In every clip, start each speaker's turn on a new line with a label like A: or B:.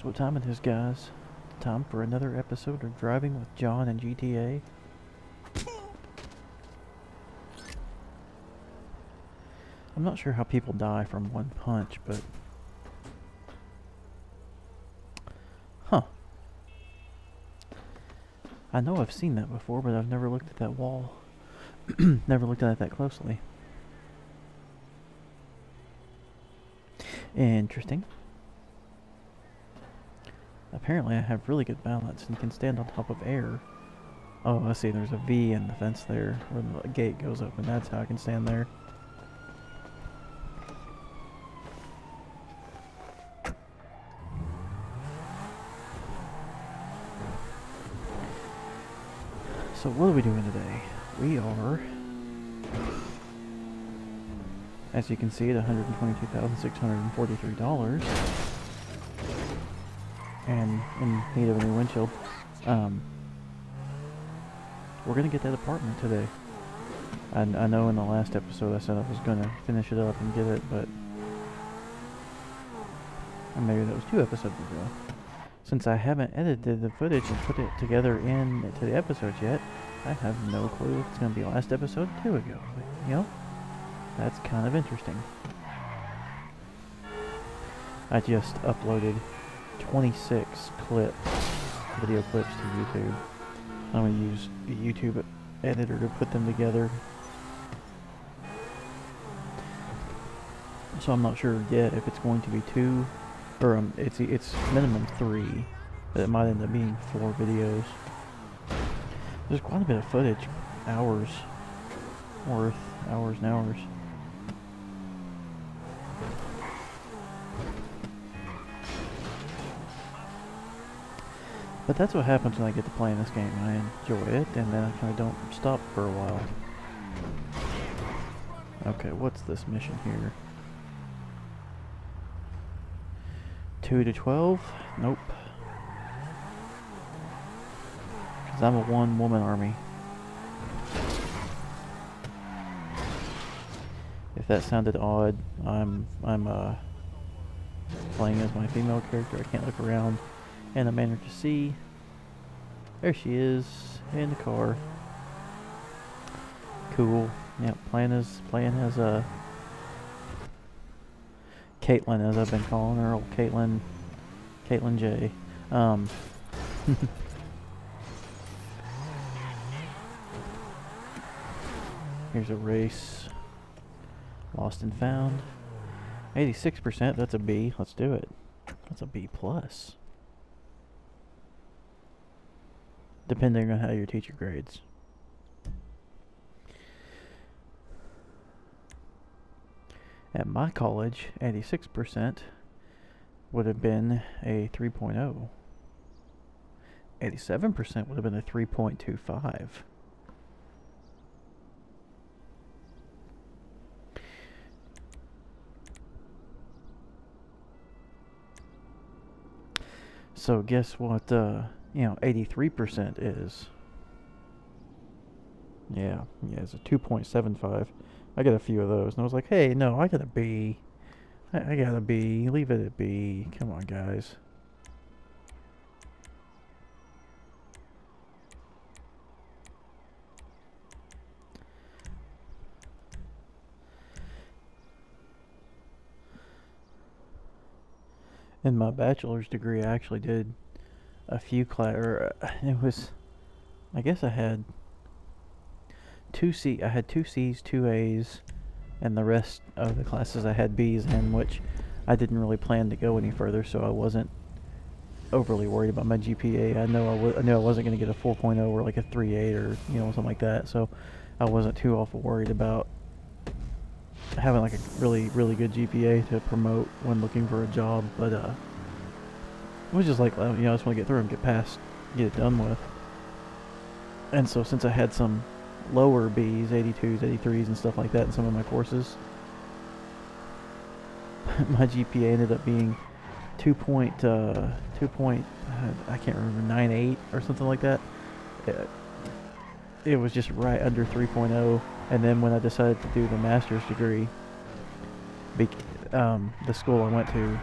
A: Guess what time it is, guys? Time for another episode of Driving with John and GTA. I'm not sure how people die from one punch, but... Huh. I know I've seen that before, but I've never looked at that wall. Never looked at it that closely. Interesting. Apparently I have really good balance and can stand on top of air. Oh, I see, there's a V in the fence there, where the gate goes up, and that's how I can stand there. So what are we doing today? We are, as you can see, at $122,643. And in need of a new windshield. We're gonna get that apartment today. I know in the last episode I said I was gonna finish it up and get it, but or maybe that was 2 episodes ago. Since I haven't edited the footage and put it together into the episodes yet, I have no clue if it's gonna be last episode 2 ago. But, you know, that's kind of interesting. I just uploaded 26 video clips to YouTube. I'm going to use the YouTube editor to put them together. So I'm not sure yet if it's going to be 2, or it's minimum 3, but it might end up being 4 videos. There's quite a bit of footage, hours worth, hours and hours. But that's what happens when I get to playing this game. I enjoy it, and then I kind of don't stop for a while. Okay, what's this mission here? 2 to 12? Nope. Because I'm a one-woman army. If that sounded odd, I'm playing as my female character. I can't look around in a manner to see. There she is in the car. Cool. Yep, playing as Caitlin, as I've been calling her, old Caitlin J. Here's a race. Lost and found. 86%. That's a B. Let's do it. That's a B plus. Depending on how your teacher grades. At my college, 86% would have been a 3.0. 87% would have been a 3.25. So guess what, 83% is. Yeah, it's a 2.75. I got a few of those, and I was like, hey, no, I got a B. I got a B. Leave it at B. Come on, guys. In my bachelor's degree, I actually did a few it was, I guess I had 2 C's, 2 A's, and the rest of the classes I had B's in, which I didn't really plan to go any further, so I wasn't overly worried about my GPA. I knew I wasn't going to get a 4.0 or like a 3.8 or something like that, so I wasn't too awful worried about having like a really good GPA to promote when looking for a job. But it was just like, I just want to get through and get it done with. And so since I had some lower B's, 82s, 83s, and stuff like that in some of my courses, my GPA ended up being I can't remember, 9.8 or something like that. It was just right under 3.0. And then when I decided to do the master's degree, the school I went to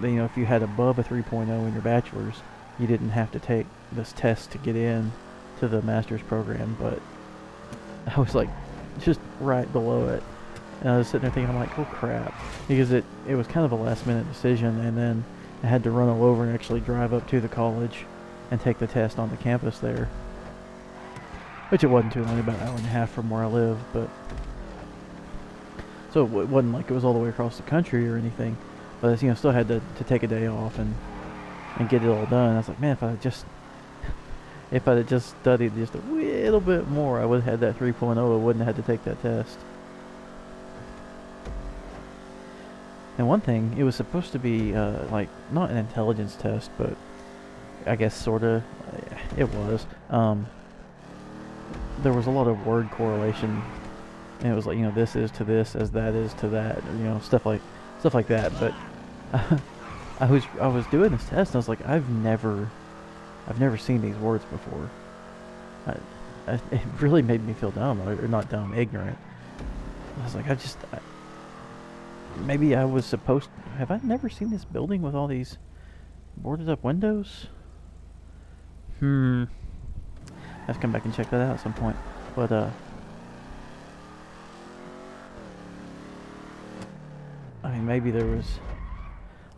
A: you know, if you had above a 3.0 in your bachelor's, you didn't have to take this test to get in to the master's program, but I was like just right below it. And I was sitting there thinking, I'm like, oh crap, because it was kind of a last minute decision, and then I had to run all over and actually drive up to the college and take the test on the campus there, which it wasn't too long, about an hour and a half from where I live, but so it wasn't like it was all the way across the country or anything, but you know, still had to take a day off and get it all done. I was like, man, if I had just studied just a little bit more, I would have had that 3.0. I wouldn't have had to take that test. And one thing, it was supposed to be like not an intelligence test, but I guess sorta it was. There was a lot of word correlation, and it was like, you know, this is to this as that is to that, or, you know, stuff like that. But I was doing this test, and I was like, I've never seen these words before. It really made me feel dumb, or not dumb, ignorant. I was like, maybe I was supposed to, have I never seen this building with all these boarded up windows? I have to come back and check that out at some point. But I mean, maybe there was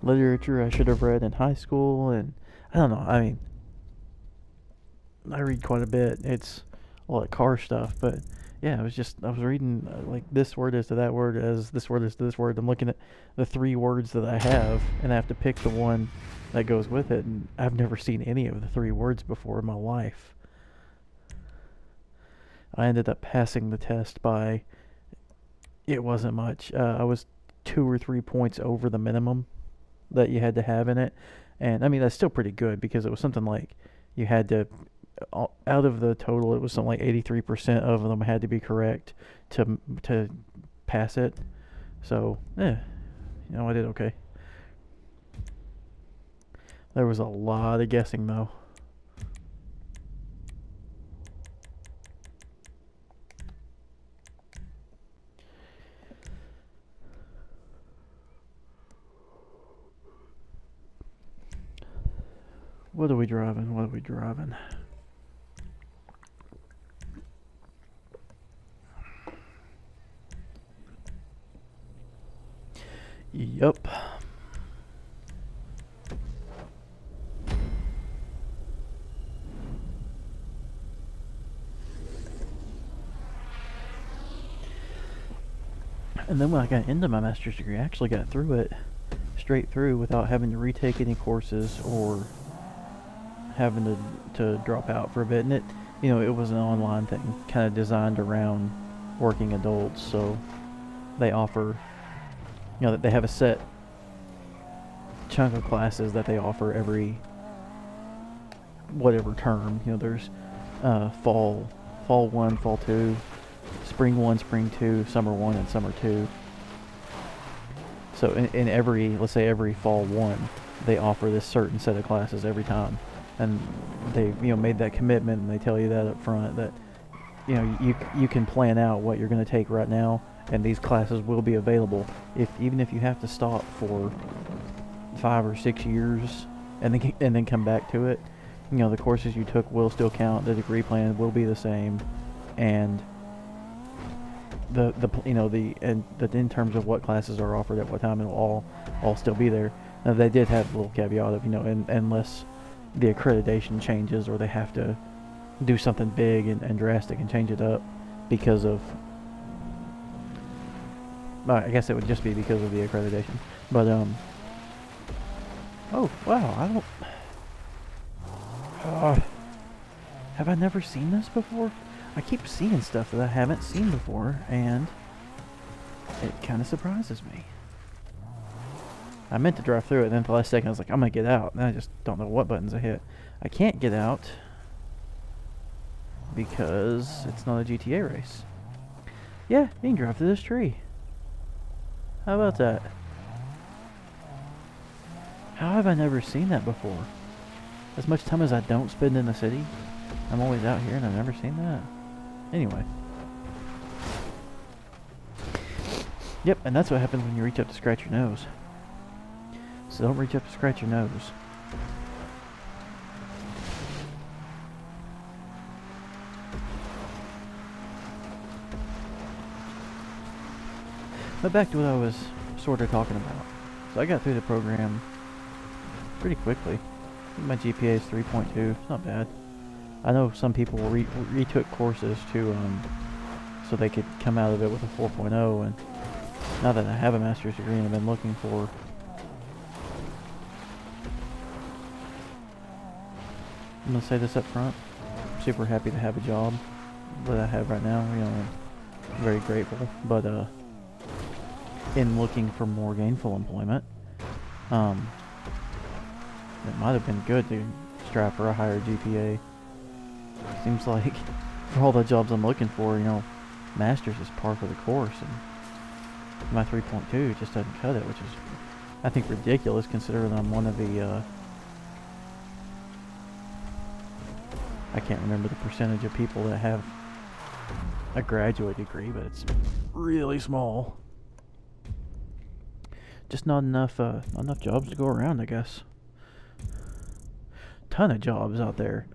A: literature I should have read in high school, and I don't know. I mean, I read quite a bit. It's a lot of car stuff, but yeah, I was reading like this word is to that word as this word is to this word. I'm looking at the 3 words that I have, and I have to pick the one that goes with it, and I've never seen any of the 3 words before in my life. I ended up passing the test by, it wasn't much. I was 2 or 3 points over the minimum that you had to have in it, and I mean that's still pretty good, because it was something like you had to, out of the total, it was something like 83% of them had to be correct to pass it. So you know, I did okay. There was a lot of guessing though. What are we driving? Yup. And then when I got into my master's degree, I actually got through it straight through without having to retake any courses or having to drop out for a bit. And it, you know, it was an online thing, kind of designed around working adults, so they offer, you know, they have a set chunk of classes that they offer every whatever term. You know, there's fall 1, fall 2, spring 1, spring 2, summer 1, and summer 2. So in every, let's say every fall 1, they offer this certain set of classes every time, and they, you know, made that commitment, and they tell you that up front, that, you know, you can plan out what you're going to take right now, and these classes will be available even if you have to stop for 5 or 6 years and then come back to it. You know, the courses you took will still count, the degree plan will be the same, and in terms of what classes are offered at what time, it'll all still be there. Now, they did have a little caveat of, you know, unless the accreditation changes or they have to do something big and drastic and change it up because of, I guess it would just be because of the accreditation. But oh wow, have I never seen this before? I keep seeing stuff that I haven't seen before, and it kind of surprises me. I meant to drive through it, and then at the last second I was like, I'm gonna get out, and I just don't know what buttons I hit. I can't get out because it's not a GTA race. Yeah, you can drive through this tree. How about that? How have I never seen that before? As much time as I don't spend in the city, I'm always out here, and I've never seen that. Anyway. Yep, and that's what happens when you reach up to scratch your nose. So don't reach up to scratch your nose. But back to what I was sort of talking about. So I got through the program pretty quickly. My GPA is 3.2. It's not bad. I know some people retook courses to so they could come out of it with a 4.0, and now that I have a master's degree and I've been looking for I'm gonna say this up front. I'm super happy to have a job that I have right now. You know, I'm very grateful. But in looking for more gainful employment, it might have been good to strive for a higher GPA. Seems like for all the jobs I'm looking for, you know, master's is par for the course, and my 3.2 just doesn't cut it, which is, I think, ridiculous considering I'm one of the I can't remember the percentage of people that have a graduate degree, but it's really small. Just not enough jobs to go around, I guess. Ton of jobs out there.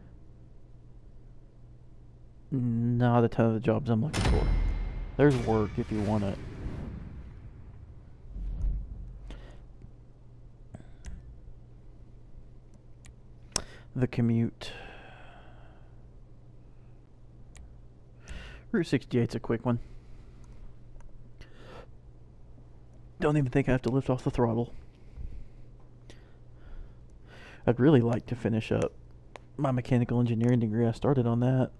A: Not a ton of the jobs I'm looking for. There's work if you want it. The commute. Route 68's a quick one. Don't even think I have to lift off the throttle. I'd really like to finish up my mechanical engineering degree. I started on that.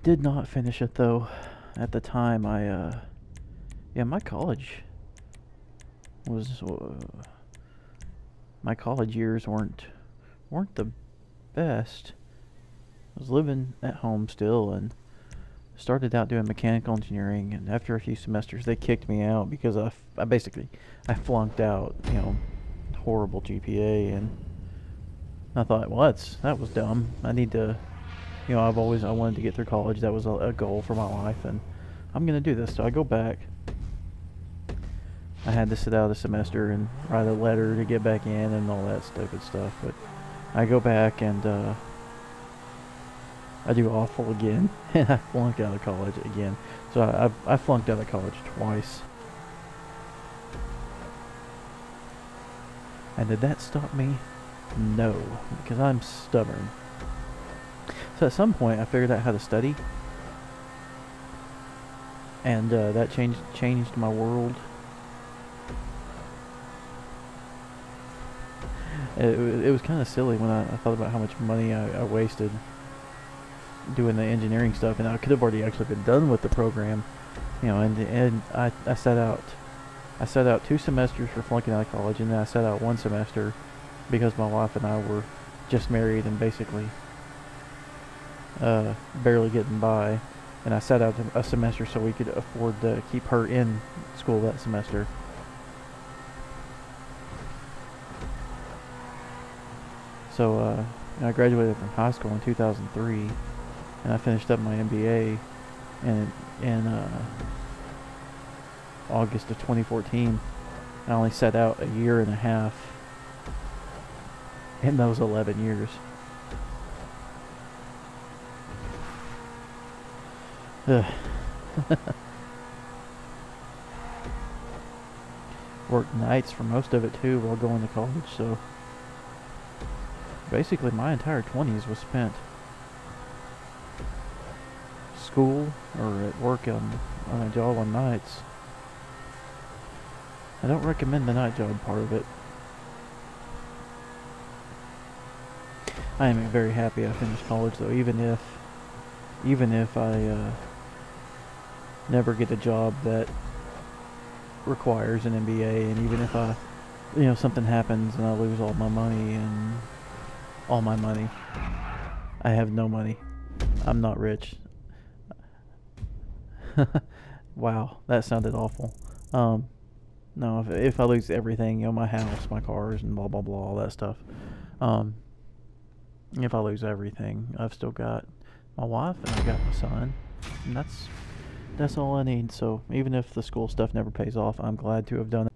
A: Did not finish it though. At the time, my college was my college years weren't the best. I was living at home still and started out doing mechanical engineering, and after a few semesters they kicked me out because I flunked out, you know, horrible GPA, and I thought, well, that was dumb. I need to, you know, I wanted to get through college. That was a goal for my life, and I'm gonna do this. So I go back. I had to sit out a semester and write a letter to get back in and all that stupid stuff, but I go back and I do awful again, and I flunked out of college again. So I flunked out of college twice. And did that stop me? No, because I'm stubborn. So at some point I figured out how to study, and that changed my world. It was kind of silly when I thought about how much money I wasted doing the engineering stuff, and I could have already actually been done with the program, you know. And I sat out 2 semesters for flunking out of college, and then I sat out 1 semester because my wife and I were just married and basically barely getting by, and I sat out a semester so we could afford to keep her in school that semester. So I graduated from high school in 2003, and I finished up my MBA in August of 2014. I only sat out a year and a half in those 11 years. Worked nights for most of it too while going to college, so basically my entire 20s was spent school or at work on a job on nights. I don't recommend the night job part of it. I am very happy I finished college though, even if I never get a job that requires an MBA, and even if something happens and I lose all my money I have no money. I'm not rich. Wow, that sounded awful. No, if I lose everything, my house, my cars, and blah blah blah, all that stuff. If I lose everything, I've still got my wife and I've got my son, and That's all I need. So even if the school stuff never pays off, I'm glad to have done it.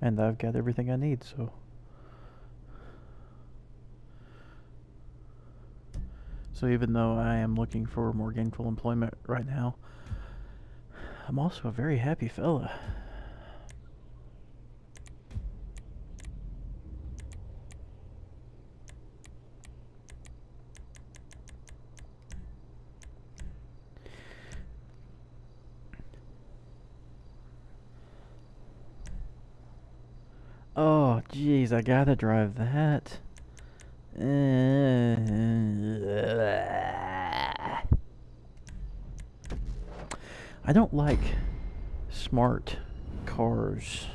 A: And I've got everything I need, so. So even though I am looking for more gainful employment right now, I'm also a very happy fella. Oh, jeez, I gotta drive that. I don't like smart cars.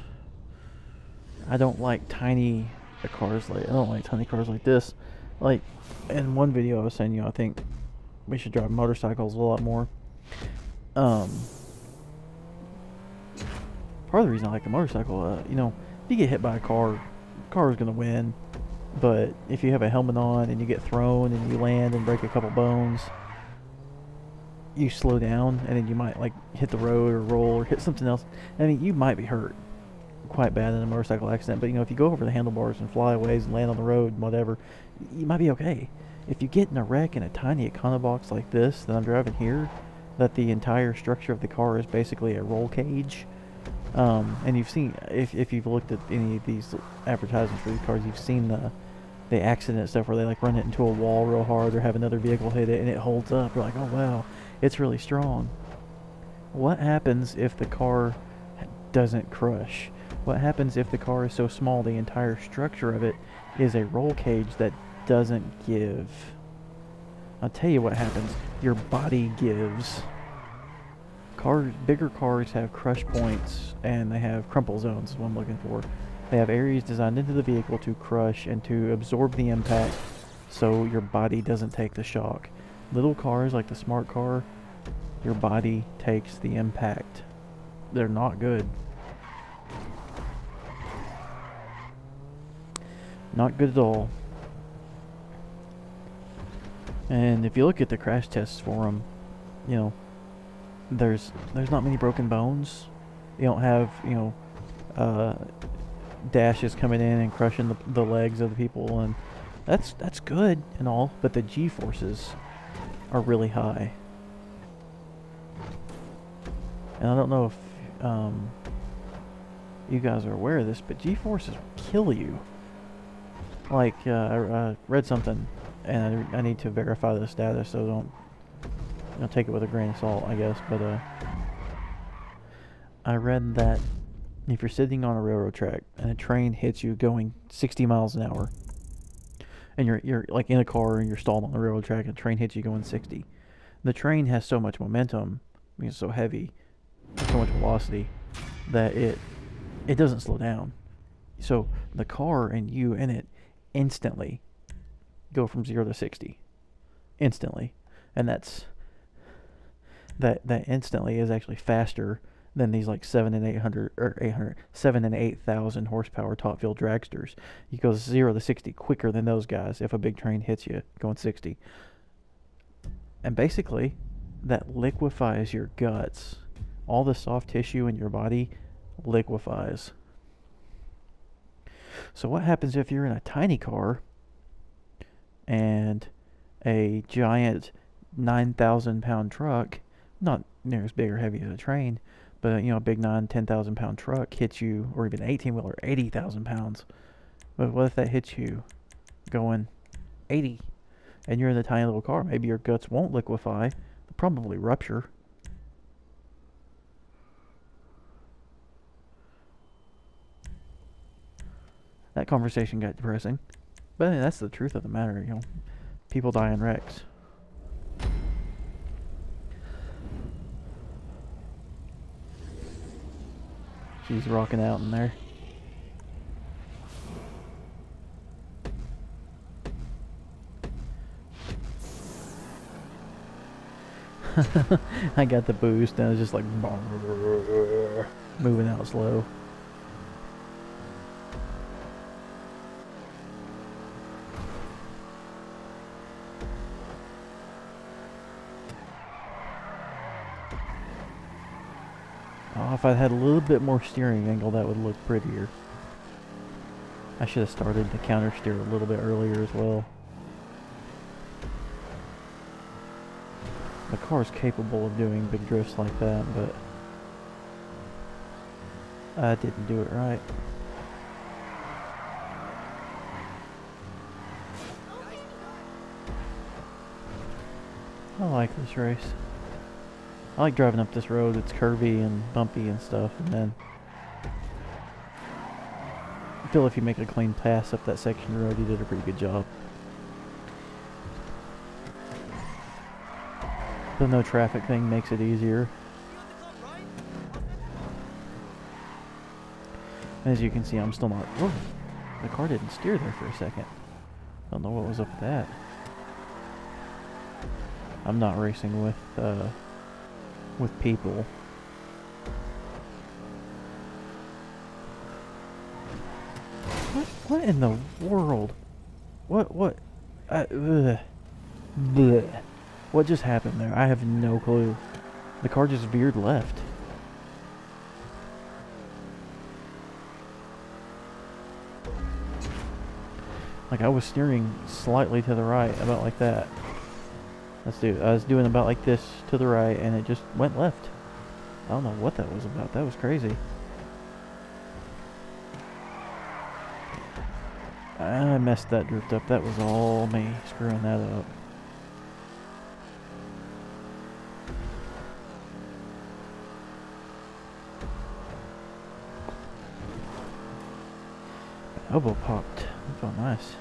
A: I don't like tiny cars like I don't like tiny cars like this. Like in one video I was saying, I think we should drive motorcycles a lot more. Part of the reason I like the motorcycle, if you get hit by a car, the car is gonna win. But if you have a helmet on and you get thrown and you land and break a couple bones, you slow down and then you might like hit the road or roll or hit something else. I mean, you might be hurt quite bad in a motorcycle accident, but if you go over the handlebars and flyaways and land on the road and whatever, you might be okay. If you get in a wreck in a tiny Econobox like this that I'm driving here, that the entire structure of the car is basically a roll cage, and you've seen, if you've looked at any of these advertisements for these cars, you've seen the accident stuff where they like run it into a wall real hard or have another vehicle hit it and it holds up. You're like, oh wow, it's really strong. What happens if the car doesn't crush? What happens if the car is so small the entire structure of it is a roll cage that doesn't give? I'll tell you what happens. Your body gives. Bigger cars have crush points and they have crumple zones is what I'm looking for. They have areas designed into the vehicle to crush and to absorb the impact so your body doesn't take the shock. Little cars like the smart car, your body takes the impact. They're not good. Not good at all. And if you look at the crash tests for them, there's not many broken bones. You don't have, dashes coming in and crushing the legs of the people, and that's good and all, but the G-forces are really high. And I don't know if you guys are aware of this, but G-forces kill you. Like, I read something, and I need to verify the status, so don't take it with a grain of salt, I guess, but I read that if you're sitting on a railroad track and a train hits you going 60 miles an hour, and you're like in a car and you're stalled on the railroad track and a train hits you going 60, the train has so much momentum, it's so heavy, so much velocity, that it doesn't slow down. So the car and you in it instantly go from 0 to 60 instantly, and that instantly is actually faster than these like 7 and 8,000 horsepower top fuel dragsters. You go 0 to 60 quicker than those guys if a big train hits you going 60. And basically that liquefies your guts. All the soft tissue in your body liquefies. So what happens if you're in a tiny car and a giant 9,000 pound truck, not near as big or heavy as a train, but a big 10,000 pound truck hits you, or even 18-wheeler, 80,000 pounds. But what if that hits you going 80 and you're in the tiny little car? Maybe your guts won't liquefy, they'll probably rupture. That conversation got depressing. But that's the truth of the matter, people die in wrecks. She's rocking out in there. I got the boost and I was just like moving out slow. Oh, if I had a little bit more steering angle, that would look prettier. I should have started the counter steer a little bit earlier as well. The car is capable of doing big drifts like that, but I didn't do it right. I like this race. I like driving up this road. It's curvy and bumpy and stuff, and then I feel if you make a clean pass up that section of road, you did a pretty good job. The no traffic thing makes it easier. As you can see, I'm still not... Whoa! The car didn't steer there for a second. Don't know what was up with that. I'm not racing with people. What in the world? What? Bleh. What just happened there? I have no clue. The car just veered left. Like I was steering slightly to the right, about like that. I was doing about like this to the right, and it just went left. I don't know what that was about. That was crazy. I messed that drift up. That was all me screwing that up. Elbow popped. That felt nice.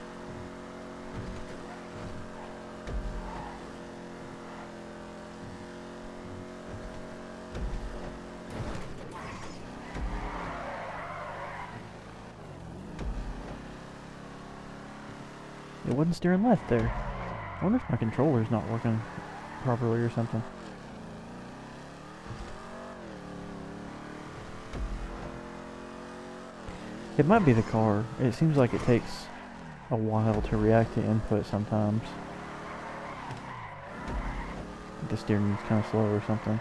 A: It wasn't steering left there. I wonder if my controller's not working properly or something. It might be the car. It seems like it takes a while to react to input sometimes. The steering is kind of slow or something.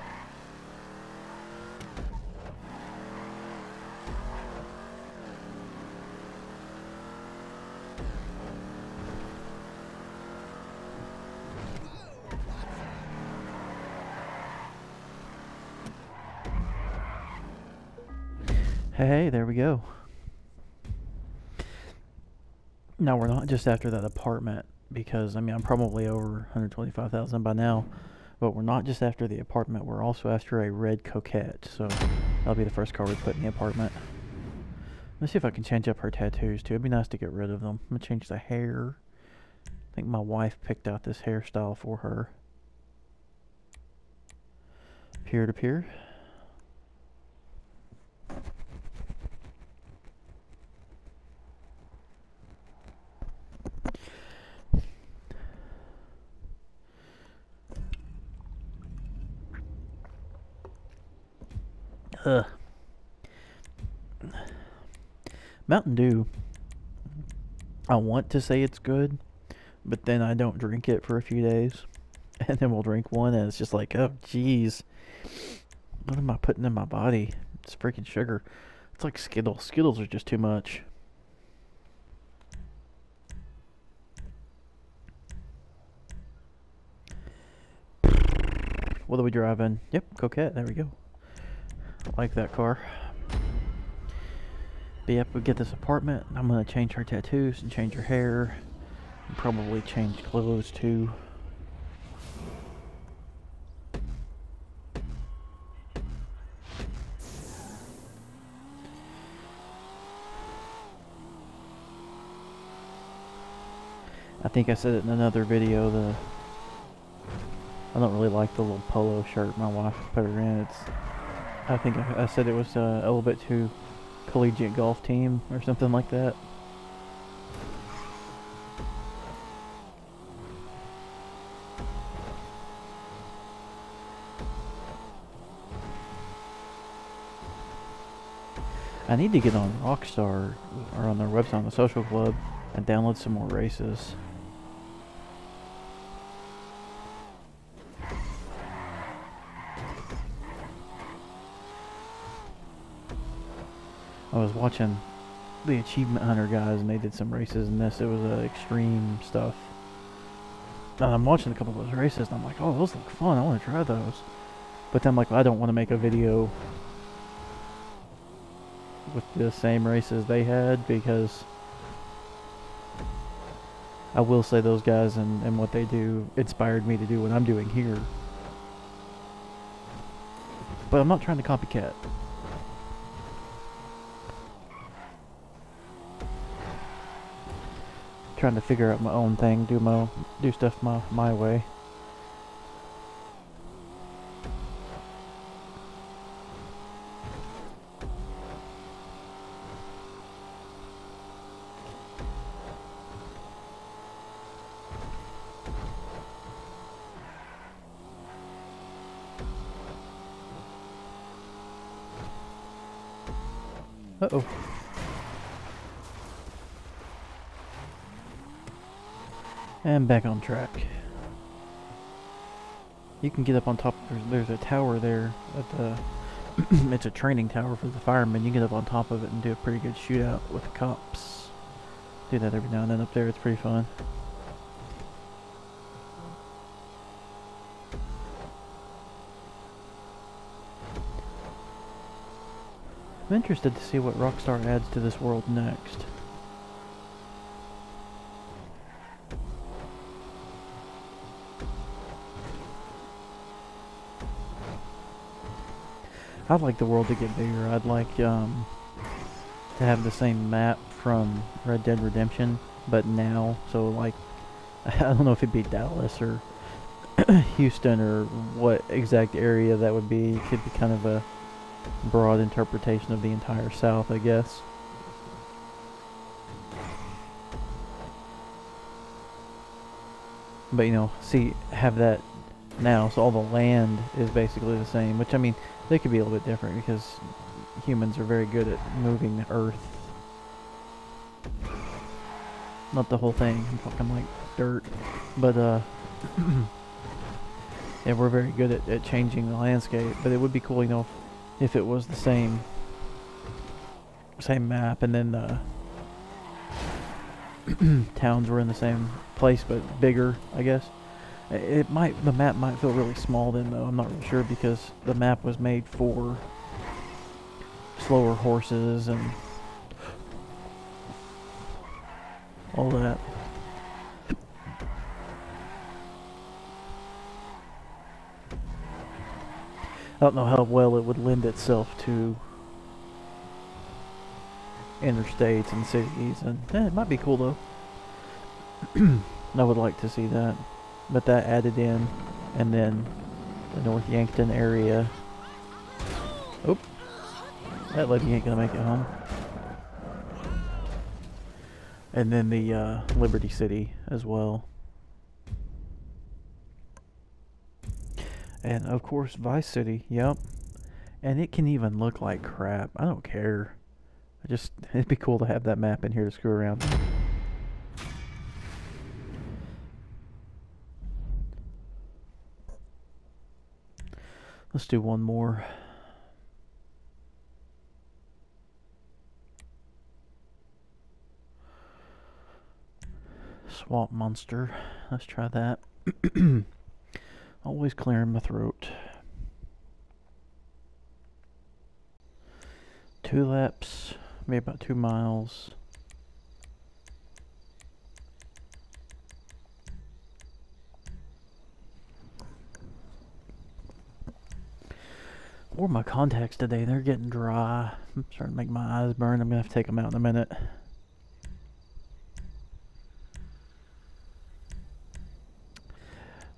A: Hey, there we go. Now we're not just after that apartment because I mean I'm probably over 125,000 by now, but we're not just after the apartment. We're also after a red Coquette, so that'll be the first car we put in the apartment. Let's see if I can change up her tattoos too. It'd be nice to get rid of them. I'm gonna change the hair. I think my wife picked out this hairstyle for her. Peer to peer. Ugh. Mountain Dew. I want to say it's good, but then I don't drink it for a few days. And then we'll drink one and it's just like, oh jeez. What am I putting in my body? It's freaking sugar. It's like Skittles. Skittles are just too much. What are we driving? Yep, Coquette. There we go. I like that car. But yep, we get this apartment. I'm gonna change her tattoos and change her hair. And probably change clothes too. I think I said it in another video. I don't really like the little polo shirt my wife put her in. I think I said it was a little bit too collegiate golf team or something like that. I need to get on Rockstar or on their website on the social club and download some more races. I was watching the Achievement Hunter guys, and they did some races in this. It was extreme stuff. And I'm watching a couple of those races, and I'm like, oh, those look fun. I want to try those. But then I'm like, well, I don't want to make a video with the same races they had, because I will say those guys and what they do inspired me to do what I'm doing here. But I'm not trying to copycat. Trying to figure out my own thing, do stuff my way. Uh-oh. And back on track. You can get up on top. There's a tower there at the it's a training tower for the firemen. You can get up on top of it and do a pretty good shootout with the cops. Do that every now and then up there. It's pretty fun. I'm interested to see what Rockstar adds to this world next. I'd like the world to get bigger. I'd like to have the same map from Red Dead Redemption, but now. So like, I don't know if it'd be Dallas or Houston or what exact area that would be. It could be kind of a broad interpretation of the entire South, I guess. But you know, see, have that now, so all the land is basically the same, which I mean, they could be a little bit different because humans are very good at moving the earth. Not the whole thing, I'm fucking like dirt, but yeah, we're very good at changing the landscape. But it would be cool, you know, if it was the same map, and then the towns were in the same place but bigger, I guess. The map might feel really small then, though. I'm not really sure, because the map was made for slower horses and all that. I don't know how well it would lend itself to interstates and cities, and it might be cool though. I would like to see that, but that added in, and then the North Yankton area. Oh, that lady ain't gonna make it home. And then the Liberty City as well. And of course Vice City, yep. And it can even look like crap. I don't care. It'd be cool to have that map in here to screw around. Let's do one more. Swamp Monster. Let's try that. Always clearing my throat. 2 laps, maybe about 2 miles. Wore my contacts today. They're getting dry. I'm starting to make my eyes burn. I'm gonna have to take them out in a minute.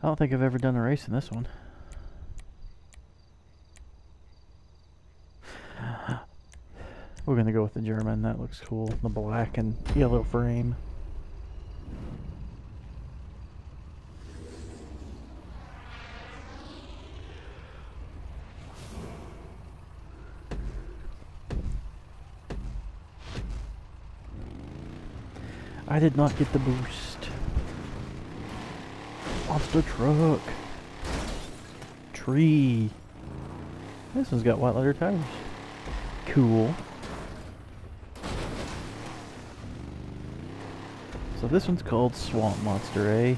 A: I don't think I've ever done a race in this one. We're gonna go with the German. That looks cool. The black and yellow frame. I did not get the boost. Monster truck. Tree. This one's got white leather tires. Cool. So this one's called Swamp Monster, eh?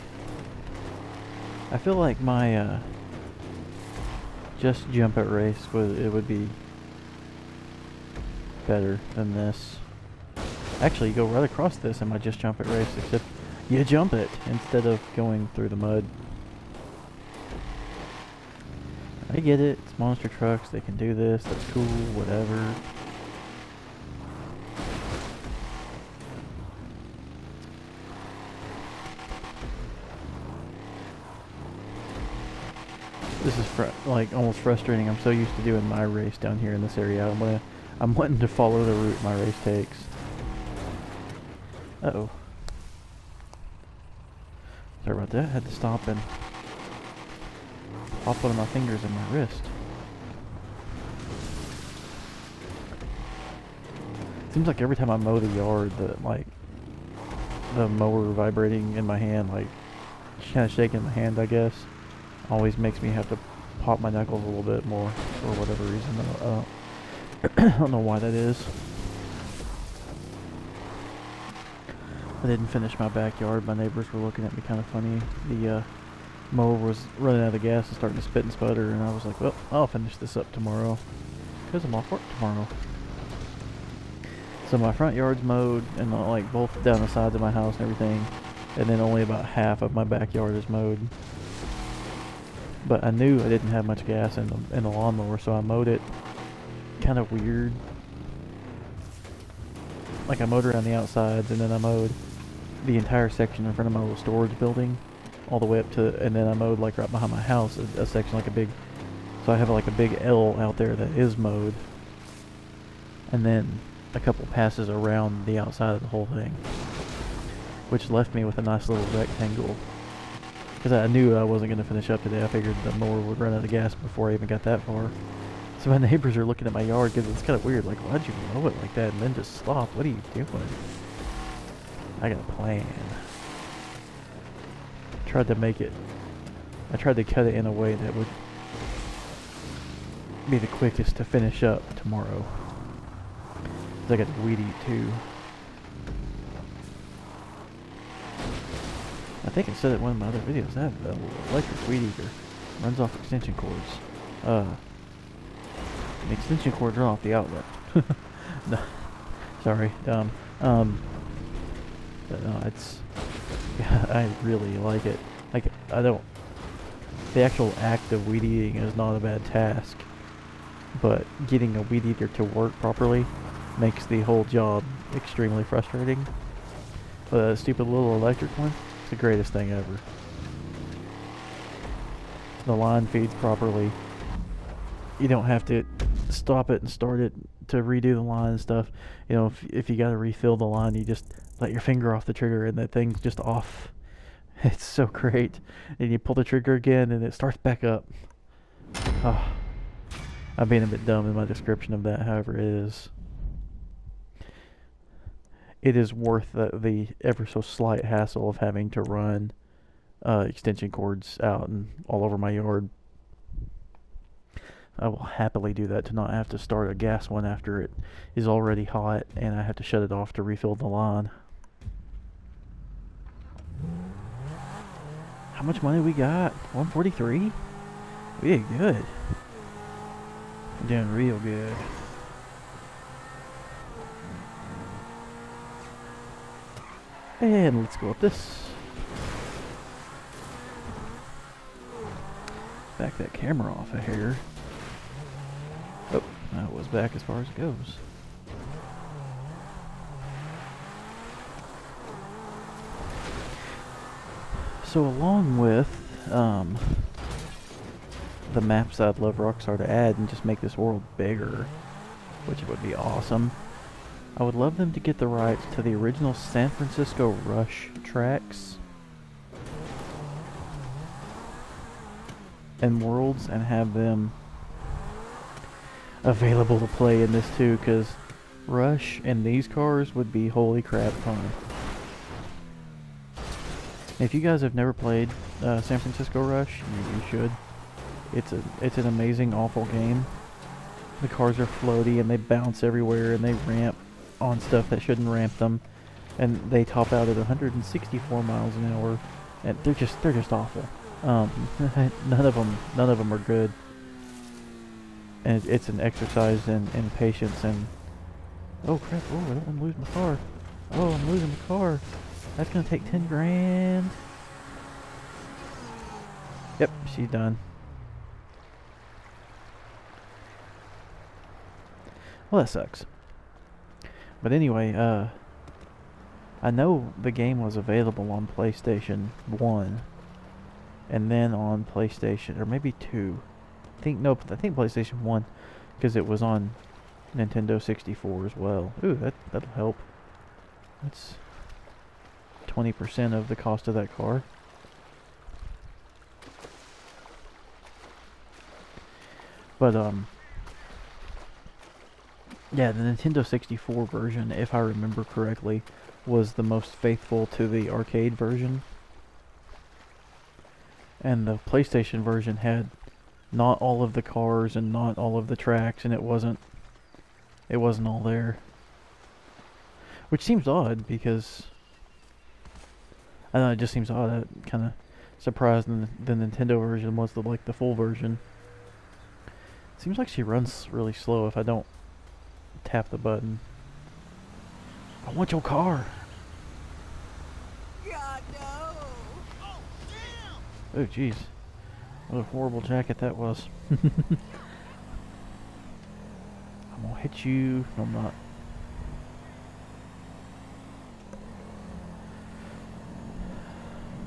A: I feel like my Just Jump It race would be better than this. Actually, you go right across this in my Just Jump It race, except you jump it instead of going through the mud. I get it, it's monster trucks, they can do this, that's cool, whatever. This is like almost frustrating. I'm so used to doing my race down here in this area. I'm wanting to follow the route my race takes. Uh-oh. Sorry about that. I had to stop and pop one of my fingers in my wrist. Seems like every time I mow the yard, the mower vibrating in my hand, like kind of shaking my hand, I guess, always makes me have to pop my knuckles a little bit more for whatever reason. I don't know why that is. I didn't finish my backyard. My neighbors were looking at me kind of funny. The mower was running out of gas and starting to spit and sputter, and I was like, well, I'll finish this up tomorrow because I'm off work tomorrow. So my front yard's mowed, and like both down the sides of my house and everything, and then only about half of my backyard is mowed. But I knew I didn't have much gas in the lawnmower, so I mowed it kind of weird. Like I mowed around the outsides, and then I mowed the entire section in front of my little storage building, all the way up to, and then I mowed like right behind my house, a section like a big, so I have like a big L out there that is mowed, and then a couple passes around the outside of the whole thing, which left me with a nice little rectangle. Because I knew I wasn't going to finish up today. I figured the mower would run out of gas before I even got that far. So my neighbors are looking at my yard because it's kind of weird. Like, why'd you mow it like that and then just stop? What are you doing? I got a plan. I tried to cut it in a way that would be the quickest to finish up tomorrow. Because I got to weed eat too. I think I said it in one of my other videos. I have an electric weed eater. Runs off extension cords. The extension cords run off the outlet. No, sorry. But no, it's... Yeah, I really like it. Like, the actual act of weed eating is not a bad task. But getting a weed eater to work properly makes the whole job extremely frustrating. But a stupid little electric one, it's the greatest thing ever. The line feeds properly. You don't have to stop it and start it to redo the line and stuff. You know, if you got to refill the line, you just let your finger off the trigger and that thing's just off. It's so great. And you pull the trigger again and it starts back up. Oh, I'm being a bit dumb in my description of that, however it is. It is worth the ever so slight hassle of having to run extension cords out and all over my yard. I will happily do that to not have to start a gas one after it is already hot and I have to shut it off to refill the line. How much money we got? 143? We did good. We're doing real good. And let's go up this. Back that camera off of here. Oh, that was back as far as it goes. So along with the maps I'd love Rockstar to add and just make this world bigger, which would be awesome, I would love them to get the rights to the original San Francisco Rush tracks and worlds and have them available to play in this too, because Rush and these cars would be holy crap fun. If you guys have never played San Francisco Rush, you should. It's an amazing, awful game. The cars are floaty and they bounce everywhere and they ramp on stuff that shouldn't ramp them. and they top out at 164 miles an hour, and they're just awful. None of them are good, and it's an exercise in patience. And oh crap! Oh, I don't want to lose my car. Oh, I'm losing my car. That's gonna take 10 grand. Yep, she's done. Well, that sucks. But anyway, I know the game was available on PlayStation 1, and then on PlayStation, or maybe 2. I think PlayStation 1, because it was on Nintendo 64 as well. Ooh, that'll help. That's 20% of the cost of that car. But yeah, the Nintendo 64 version, if I remember correctly, was the most faithful to the arcade version. And the PlayStation version had not all of the cars and not all of the tracks, and it wasn't all there. Which seems odd, because I don't know, it just seems odd. I'm kind of surprised the Nintendo version was the full version. Seems like she runs really slow if I don't tap the button. I want your car.
B: God, no. Oh, damn.
A: Oh, jeez. What a horrible jacket that was. I'm gonna hit you. No, I'm not.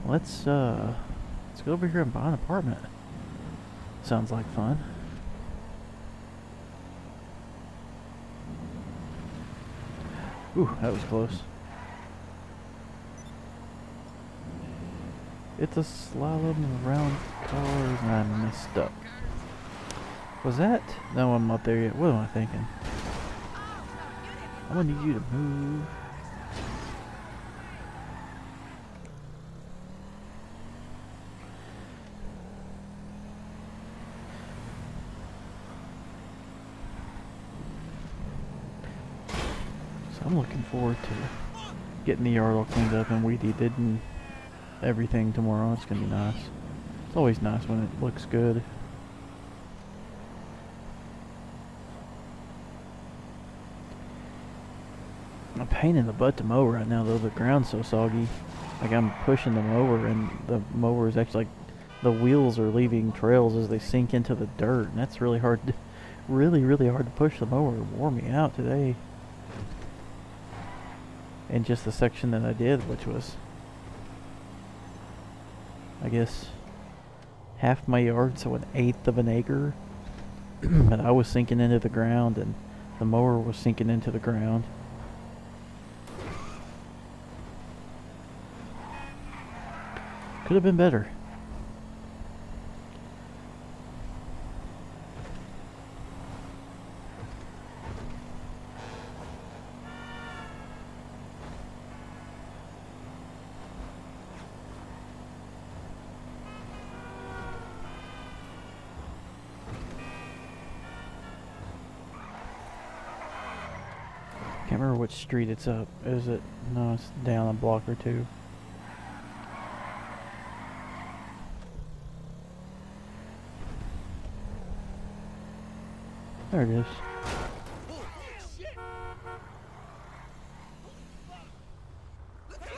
A: Let's go over here and buy an apartment. Sounds like fun. Ooh, that was close. It's a slalom around cars, and I messed up. Was that? No, I'm not there yet. What am I thinking? I'm gonna need you to move. I'm looking forward to getting the yard all cleaned up and weed-eated and everything tomorrow. It's gonna be nice. It's always nice when it looks good. I'm a pain in the butt to mow right now though. The ground's so soggy. Like I'm pushing the mower and the mower is actually like the wheels are leaving trails as they sink into the dirt, and that's really hard to, really hard to push the mower. It wore me out today. In just the section that I did, which was, I guess, half my yard, so 1/8 of an acre. But I was sinking into the ground, and the mower was sinking into the ground. Could have been better. Can't remember which street it's up. Is it? No, it's down a block or two. There it is.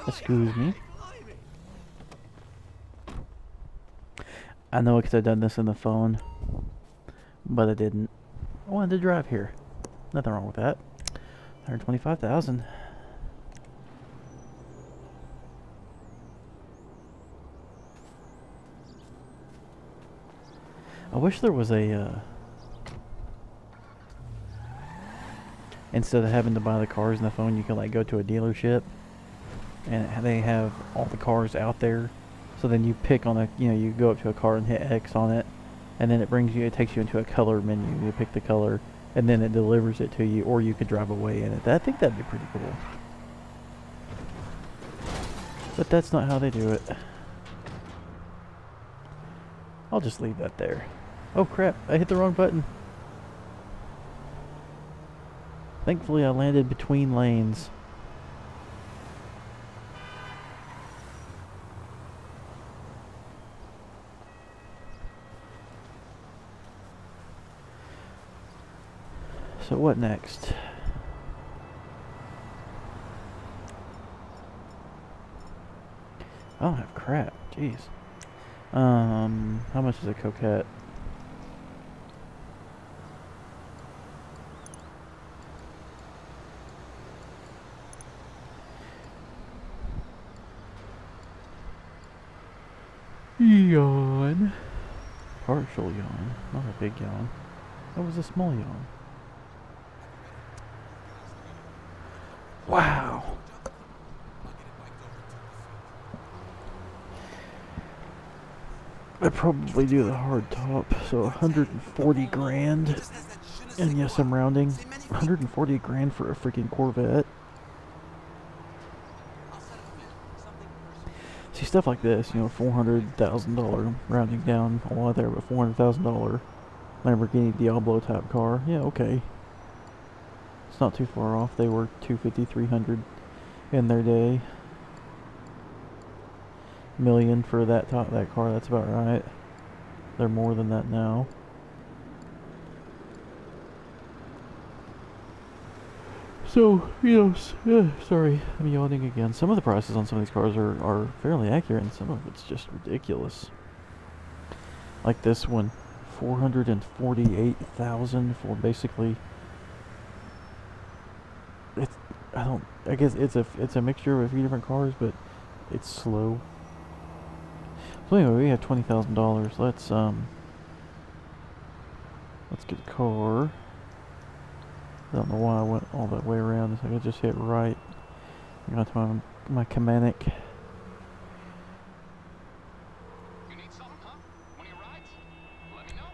A: Excuse me. I know I could have done this in the phone, but I didn't. I wanted to drive here. Nothing wrong with that. 125,000. I wish there was a instead of having to buy the cars in the phone, you can like go to a dealership and they have all the cars out there. So then you pick on you go up to a car and hit X on it, and then it takes you into a color menu. You pick the color, and then it delivers it to you, or you could drive away in it. I think that'd be pretty cool. But that's not how they do it. I'll just leave that there. Oh crap, I hit the wrong button. Thankfully I landed between lanes. So what next? I don't have crap. Jeez. How much is a coquette? Yawn. Partial yawn, not a big yawn. That was a small yawn. Wow. I'd probably do the hard top, so 140 grand. And yes, I'm rounding. 140 grand for a freaking Corvette. See, stuff like this, you know, $400,000 rounding down a lot there, but $400,000 Lamborghini Diablo type car. Yeah, okay. It's not too far off. They were 250, 300 in their day. Million for that car. That's about right. They're more than that now. So, you know, sorry, I'm yawning again. Some of the prices on some of these cars are fairly accurate, and some of it's just ridiculous. Like this one, $448,000 for basically. I guess it's a mixture of a few different cars, but it's slow. So anyway, we have $20,000. Let's get a car. I don't know why I went all that way around. I could just hit right. I got to my Kamanic.
C: You need something, huh? One of your rides? Let me know.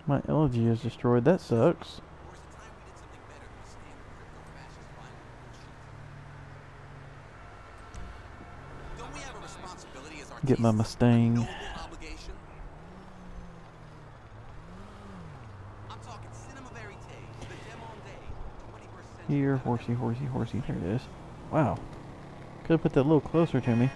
A: My Elegy is destroyed. That sucks. Get my Mustang. Here, horsey, horsey, horsey. There it is. Wow. Could have put that a little closer to me.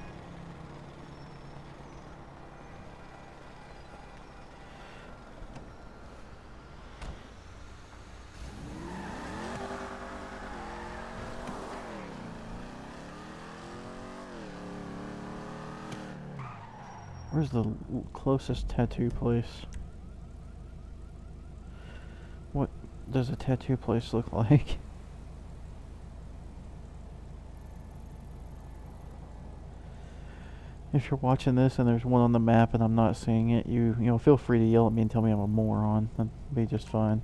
A: Where's the closest tattoo place? What does a tattoo place look like? If you're watching this and there's one on the map and I'm not seeing it, you know, feel free to yell at me and tell me I'm a moron. That'd be just fine.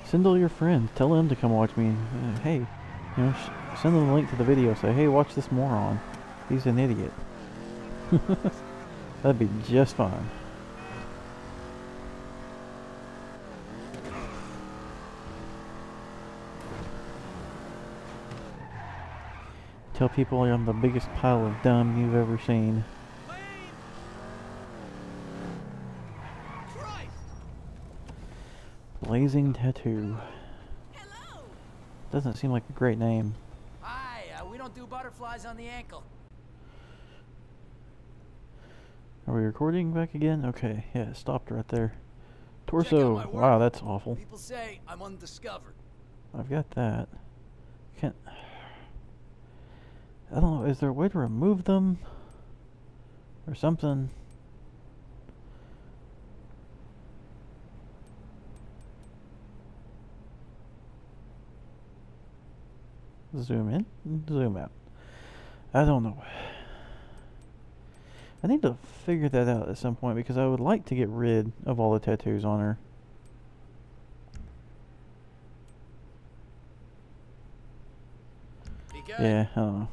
A: Send all your friends. Tell them to come watch me. Hey, you know, send them a link to the video. Say, hey, watch this moron. He's an idiot. That'd be just fine. Tell people I'm the biggest pile of dumb you've ever seen. Blazing Tattoo.
B: Hello.
A: Doesn't seem like a great name.
D: Hi, we don't do butterflies on the ankle.
A: Are we recording back again? Okay, yeah, it stopped right there. Torso. Wow, that's awful.
D: People say I'm undiscovered.
A: I've got that. Can't. I don't know. Is there a way to remove them or something? Zoom in, zoom out. I don't know. I need to figure that out at some point because I would like to get rid of all the tattoos on her. Yeah, I don't know.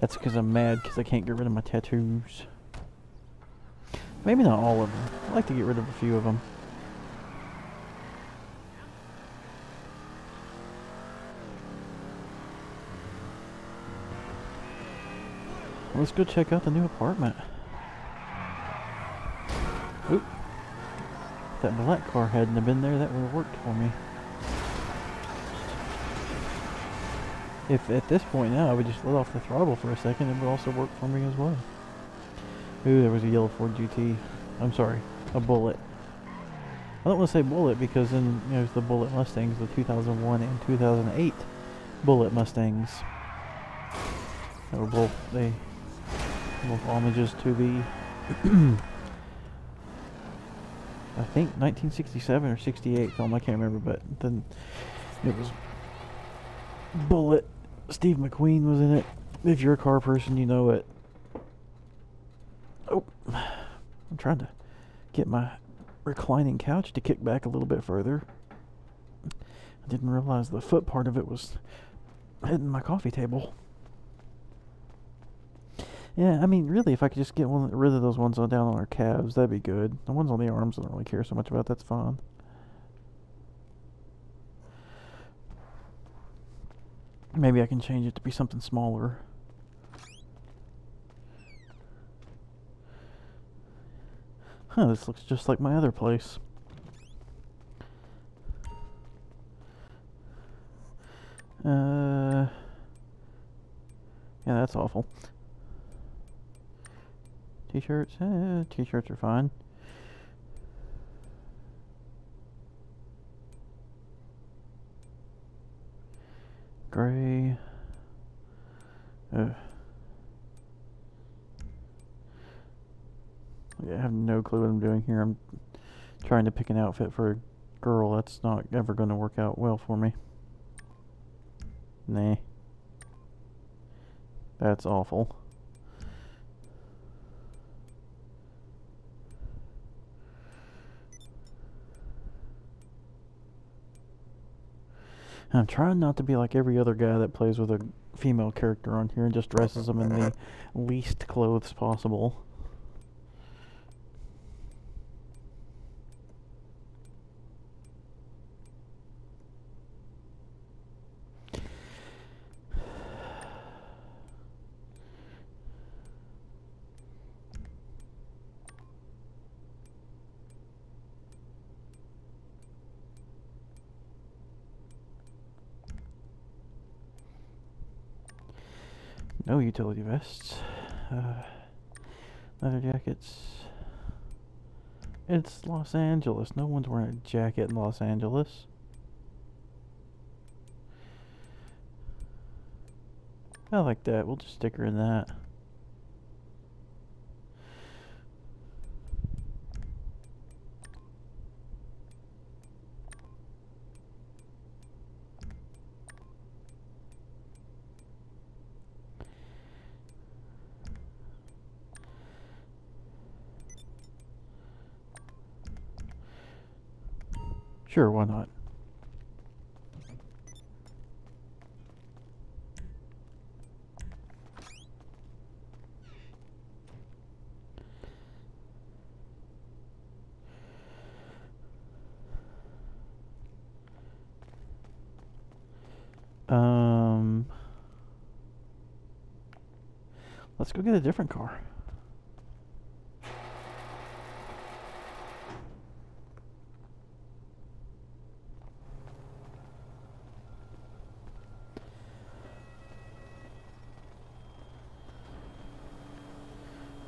A: That's because I'm mad because I can't get rid of my tattoos. Maybe not all of them. I'd like to get rid of a few of them. Let's go check out the new apartment. Oop. that black car hadn't have been there, that would have worked for me. If at this point now I would just let off the throttle for a second, it would also work for me as well. Ooh, there was a yellow Ford GT. I'm sorry, a Bullet. I don't want to say Bullet because then there's the Bullet Mustangs, the 2001 and 2008 Bullet Mustangs. They were both homages to the I think 1967 or 68 film, I can't remember, but then it was Bullet. Steve McQueen was in it. If you're a car person, you know it. Oh, I'm trying to get my reclining couch to kick back a little bit further. I didn't realize the foot part of it was hitting my coffee table. Yeah, I mean, really, if I could just get rid of those ones down on our calves, that'd be good. The ones on the arms I don't really care so much about. That's fine. Maybe I can change it to be something smaller. Huh, this looks just like my other place. Yeah, that's awful. T-shirts? T-shirts are fine. Gray. Yeah, I have no clue what I'm doing here. I'm trying to pick an outfit for a girl. That's not ever going to work out well for me. Nah. That's awful. I'm trying not to be like every other guy that plays with a female character on here and just dresses them in the least clothes possible. No utility vests. Leather jackets. It's Los Angeles. No one's wearing a jacket in Los Angeles. I like that. We'll just stick her in that. Sure, why not? Let's go get a different car.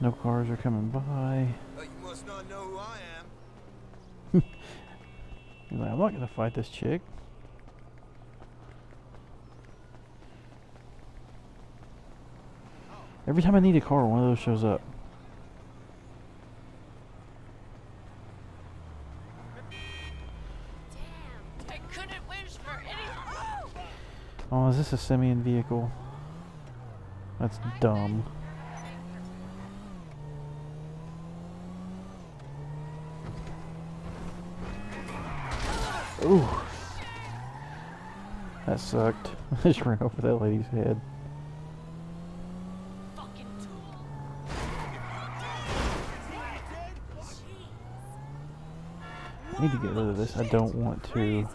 A: No cars are coming by.
B: But you must not know who I am.
A: He's like, I'm not gonna fight this chick. Every time I need a car, one of those shows up.
E: Damn, I couldn't wish for anything.
A: Oh, is this a Simeon vehicle? That's dumb. Ooh. That sucked. I just ran over that lady's head.
E: Fucking tool.
A: I need to get rid of this. I don't want to.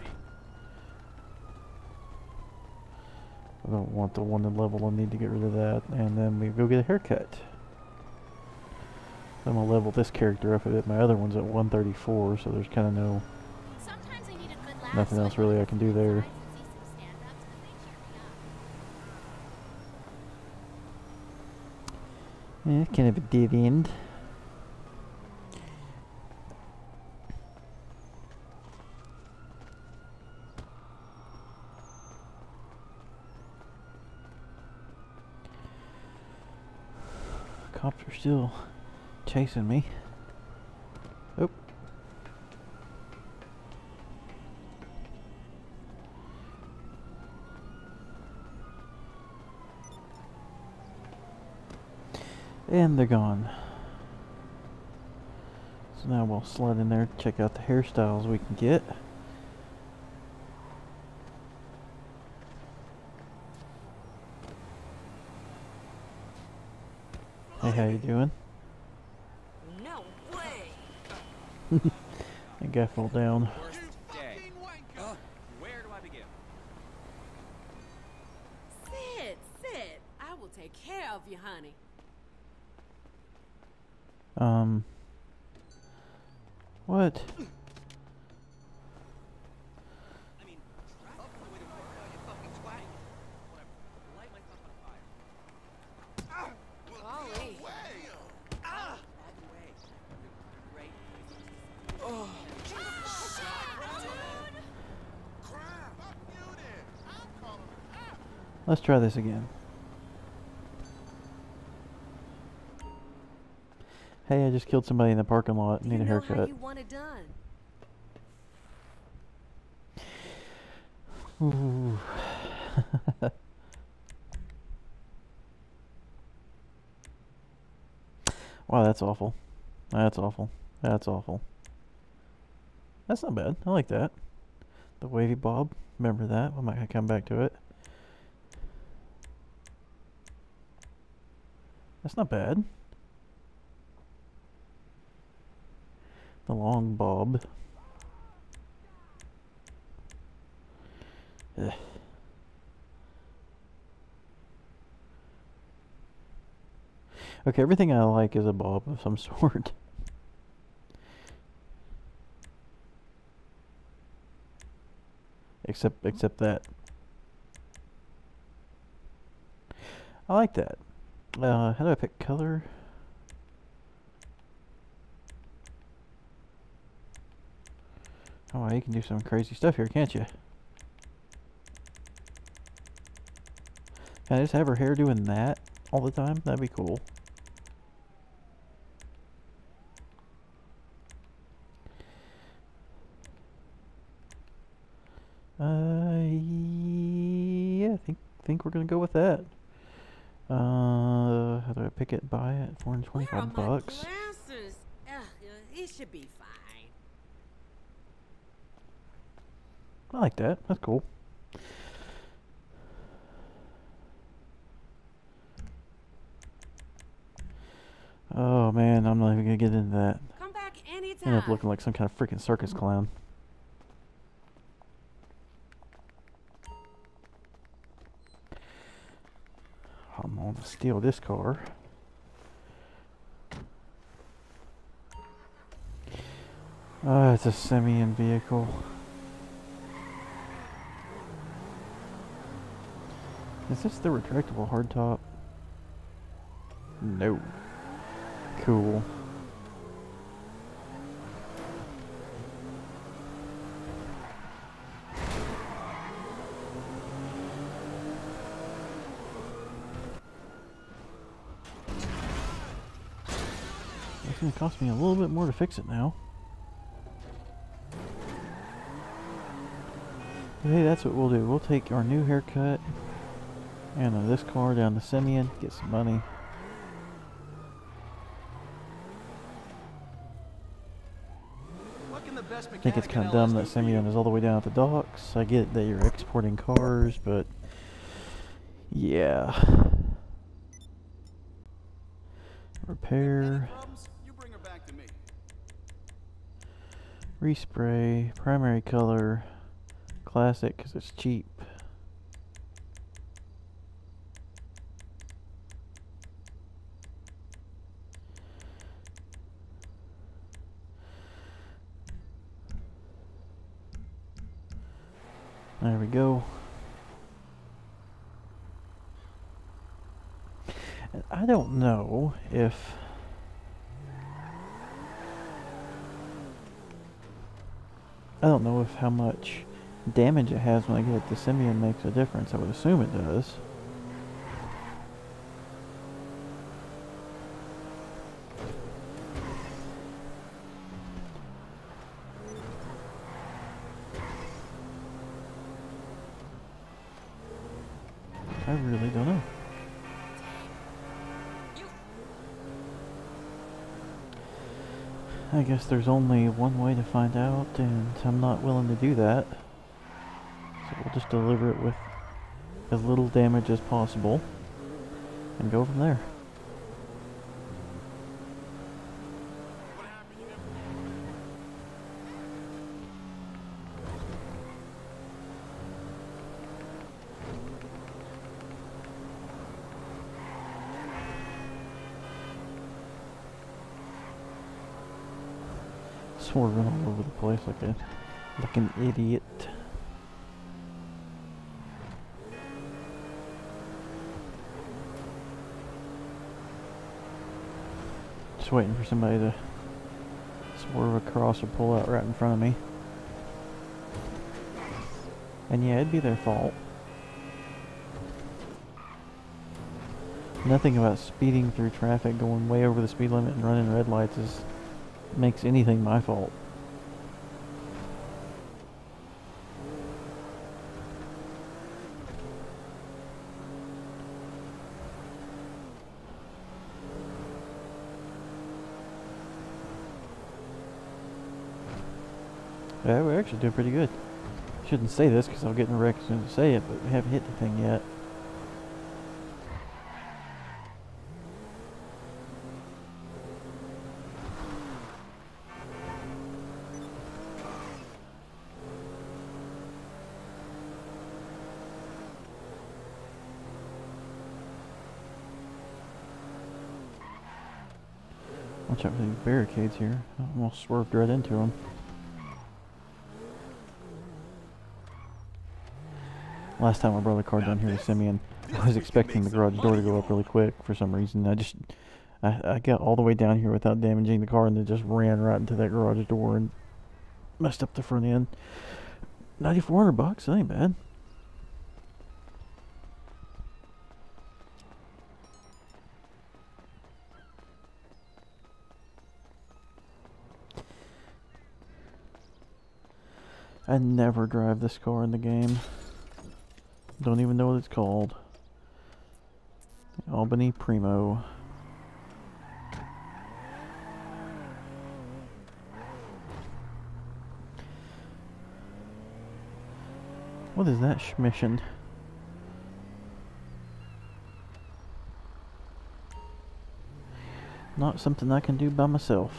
A: I don't want the one level. I need to get rid of that. And then we go get a haircut. I'm gonna level this character up a bit. My other one's at 134, so there's kind of
E: Sometimes I need a good laugh.
A: nothing else really I can do there. It's kind of a dead end. Cops are still chasing me. Oh. And they're gone. So now we'll slide in there, check out the hairstyles we can get. Hey, how you doing?
E: No way.
A: That guy fell down.
C: Worst day. Where do I begin?
F: Sit. I will take care of you, honey.
A: What?
C: I mean, traffic the way to work, you fucking twat. Whatever. Light myself on fire.
F: Golly.
C: Out the way. Great.
A: Let's try this again. Hey, I just killed somebody in the parking lot. Need a
F: You know how
A: haircut.
F: you want it done.
A: Ooh. Wow, that's awful. That's awful. That's awful. That's not bad. I like that. The wavy bob. Remember that. I might come back to it. That's not bad. The long bob. Ugh. Okay, everything I like is a bob of some sort. Except that. I like that. How do I pick color? Oh, you can do some crazy stuff here, can't you? Can I just have her hair doing that all the time? That'd be cool. Yeah, I think we're gonna go with that. How do I pick it? Buy it?
F: Where are
A: $425
F: my
A: bucks.
F: glasses? It should be fine.
A: I like that. That's cool. Oh man, I'm not even gonna get into that.
F: Come back
A: End
F: anytime.
A: up looking like some kind of freaking circus clown. I'm gonna steal this car. It's a Simeon vehicle. Is this the retractable hardtop? No. Cool. It's gonna cost me a little bit more to fix it now. But hey, that's what we'll do. We'll take our new haircut and this car down to Simeon, get some money. I think it's kind of dumb that Simeon is all the way down at the docks. I get that you're exporting cars, but yeah. Repair.
C: You bring her back to me.
A: Respray. Primary color. Classic because it's cheap. There we go. And I don't know if how much damage it has when I get it to Simeon makes a difference. I would assume it does. I really don't know. I guess there's only one way to find out, and I'm not willing to do that. So we'll just deliver it with as little damage as possible and go from there. Swerving all over the place like an idiot. Just waiting for somebody to swerve across or pull out right in front of me. And yeah, it'd be their fault. Nothing about speeding through traffic, going way over the speed limit and running red lights makes anything my fault. Yeah, we're actually doing pretty good. Shouldn't say this because I'll get in a wreck as soon as I say it, but we haven't hit the thing yet. Watch out for these barricades here. I almost swerved right into them. Last time I brought the car down here to Simeon, I was expecting the garage door to go up really quick for some reason. I got all the way down here without damaging the car and then just ran right into that garage door and messed up the front end. $9,400, that ain't bad. I never drive this car in the game. Don't even know what it's called. Albany Primo. What is that mission? Not something I can do by myself.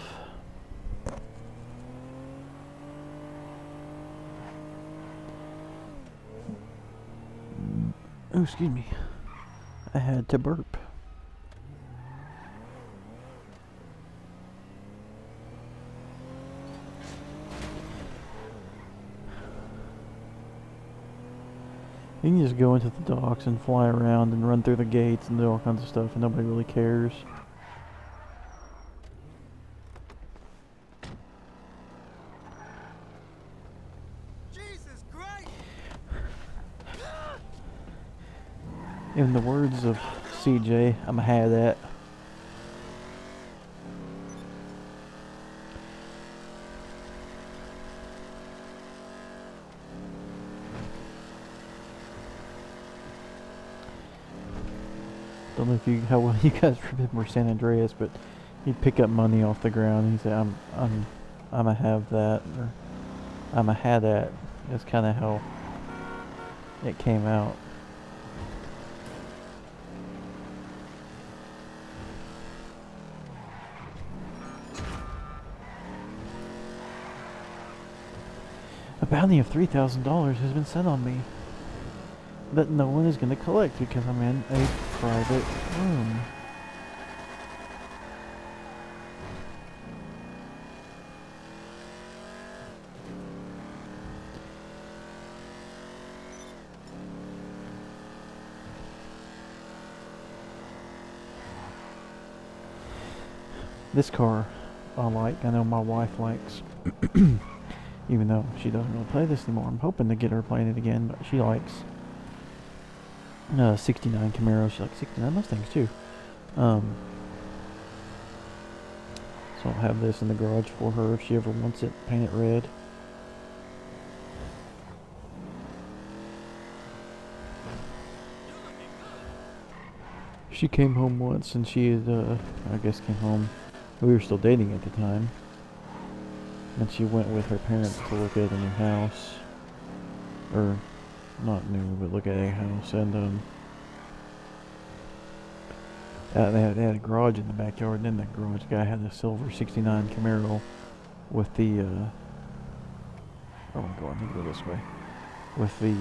A: Oh, excuse me. I had to burp. You can just go into the docks and fly around and run through the gates and do all kinds of stuff and nobody really cares. In the words of CJ, I'ma have that. Don't know if how well you guys remember San Andreas, but he'd pick up money off the ground and he'd say, I'ma have that, or I'ma have that. That's kind of how it came out. A bounty of $3,000 has been set on me that no one is going to collect because I'm in a private room. This car I like. I know my wife likes. Even though she doesn't really play this anymore. I'm hoping to get her playing it again, but she likes 69 Camaro. She likes 69 Mustangs too. So I'll have this in the garage for her if she ever wants it painted red. She came home once and she had, I guess came home, we were still dating at the time. And she went with her parents to look at a new house. Or, not new, but look at a house. And, they had a garage in the backyard. And then the garage guy had a silver 69 Camaro with the, oh, I'm going to go this way. With the,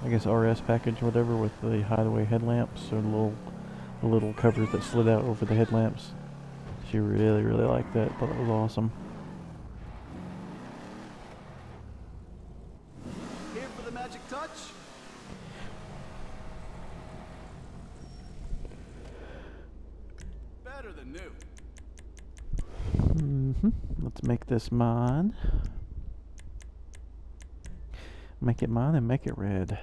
A: I guess RS package or whatever, with the hideaway headlamps, or the little covers that slid out over the headlamps. She really, really liked that. Thought it was awesome.
G: Here for the magic touch? Better than new.
A: Let's make this mine. Make it mine and make it red.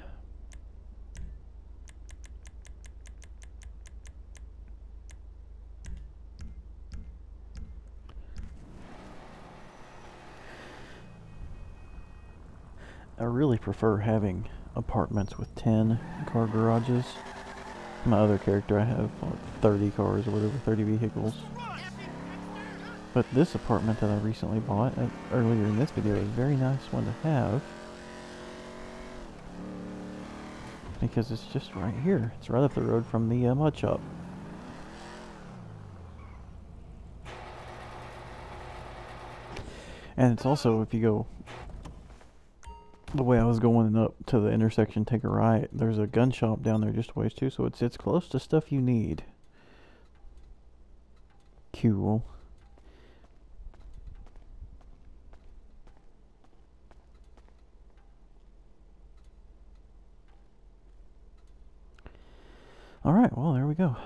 A: I really prefer having apartments with 10 car garages. My other character, I have like 30 cars or whatever, 30 vehicles. But this apartment that I recently bought earlier in this video is a very nice one to have. Because it's just right here. It's right up the road from the mud shop. And it's also, if you go the way I was going up to the intersection, take a right, there's a gun shop down there just a ways too, so it's close to stuff you need. Cool. Alright, well, there we go.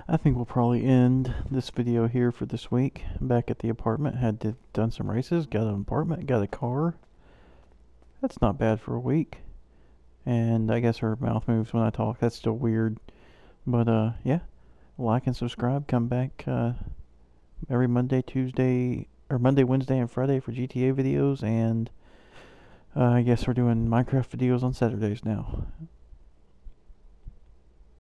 A: I think we'll probably end this video here for this week. Back at the apartment, done some races, got an apartment, got a car. That's not bad for a week. And I guess her mouth moves when I talk. That's still weird. But yeah, like and subscribe. Come back every Monday, Wednesday, and Friday for GTA videos. And I guess we're doing Minecraft videos on Saturdays now.